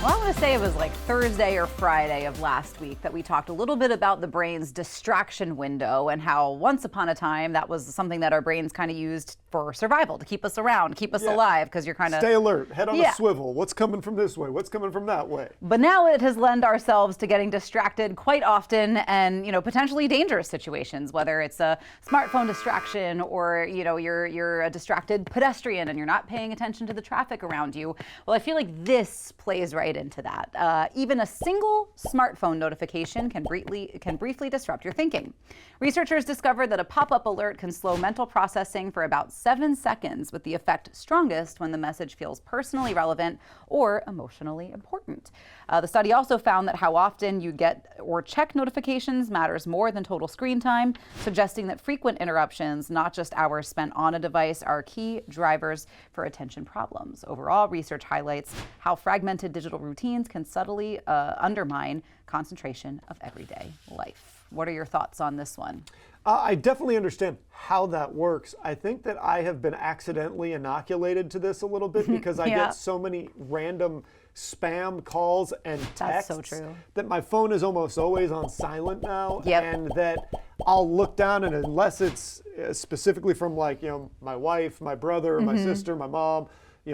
Well, I want to say it was like Thursday or Friday of last week that we talked a little bit about the brain's distraction window and how once upon a time that was something that our brains kind of used for survival, to keep us around, keep us alive, because you're kind of... Stay alert, head on a swivel. What's coming from this way? What's coming from that way? But now it has lent ourselves to getting distracted quite often and, potentially dangerous situations, whether it's a smartphone distraction or, you're a distracted pedestrian and you're not paying attention to the traffic around you. Well, I feel like this plays right into that. Even a single smartphone notification can briefly disrupt your thinking. Researchers discovered that a pop-up alert can slow mental processing for about 7 seconds, with the effect strongest when the message feels personally relevant or emotionally important. The study also found that how often you get or check notifications matters more than total screen time, suggesting that frequent interruptions, not just hours spent on a device, are key drivers for attention problems. Overall, research highlights how fragmented digital routines can subtly undermine concentration of everyday life. What are your thoughts on this one? I definitely understand how that works. I think that I have been accidentally inoculated to this a little bit because I get so many random spam calls and texts that my phone is almost always on silent now, and that I'll look down, and unless it's specifically from my wife, my brother, my sister, my mom,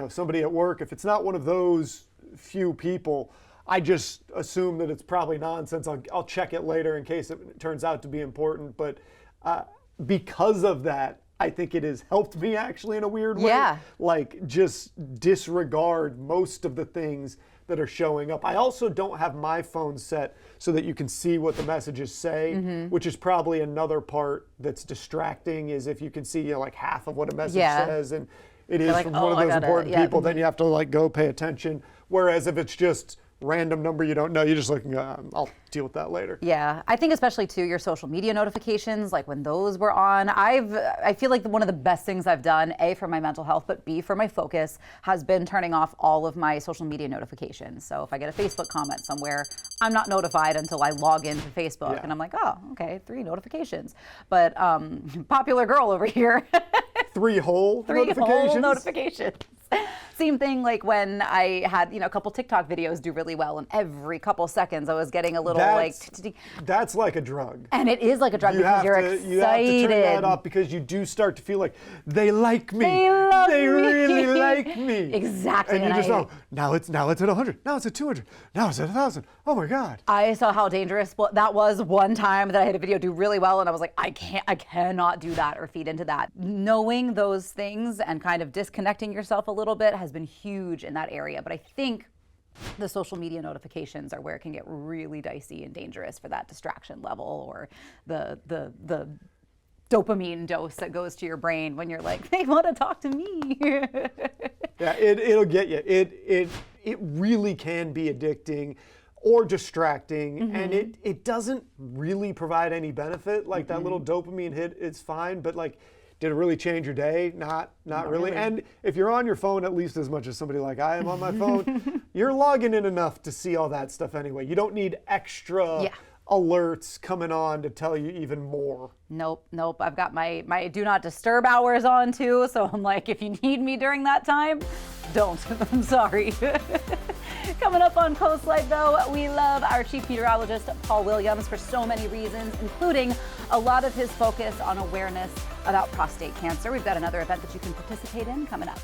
somebody at work, if it's not one of those few people, I just assume that it's probably nonsense. I'll check it later in case it turns out to be important. But because of that, I think it has helped me actually in a weird way. Yeah. Like, just disregard most of the things that are showing up. I also don't have my phone set so that you can see what the messages say, which is probably another part that's distracting, is if you can see like half of what a message says and it is from one of those important people, then you have to go pay attention. Whereas if it's just random number you don't know, you're just looking, I'll deal with that later. Yeah, I think especially too your social media notifications, like when those were on, I feel like one of the best things I've done, A, for my mental health, but B, for my focus, has been turning off all of my social media notifications. So if I get a Facebook comment somewhere, I'm not notified until I log into Facebook, and I'm like, oh, okay, 3 notifications. But popular girl over here. 3 whole notifications. Same thing like when I had, a couple TikTok videos do really well, and every couple seconds I was getting a little That's like a drug. And it is like a drug because you're excited. You have to turn that off because you do start to feel like they like me. They really like me. Exactly. And you just know, now it's at 100, now it's at 200, now it's at 1,000. Oh my God. I saw how dangerous that was one time that I had a video do really well, and I was like, I cannot do that or feed into that. Knowing those things and kind of disconnecting yourself a little bit has been huge in that area. But I think the social media notifications are where it can get really dicey and dangerous for that distraction level, or the dopamine dose that goes to your brain when you're like, they want to talk to me. Yeah, it'll get you. It really can be addicting or distracting, and it doesn't really provide any benefit. Like that little dopamine hit, it's fine, but did it really change your day? Not really. And if you're on your phone at least as much as somebody like I am on my phone, you're logging in enough to see all that stuff anyway. You don't need extra alerts coming on to tell you even more. Nope. I've got my do not disturb hours on too, so I'm like, if you need me during that time, don't. I'm sorry. Coming up on CoastLife, though, we love our chief meteorologist, Paul Williams, for so many reasons, including a lot of his focus on awareness about prostate cancer. We've got another event that you can participate in coming up.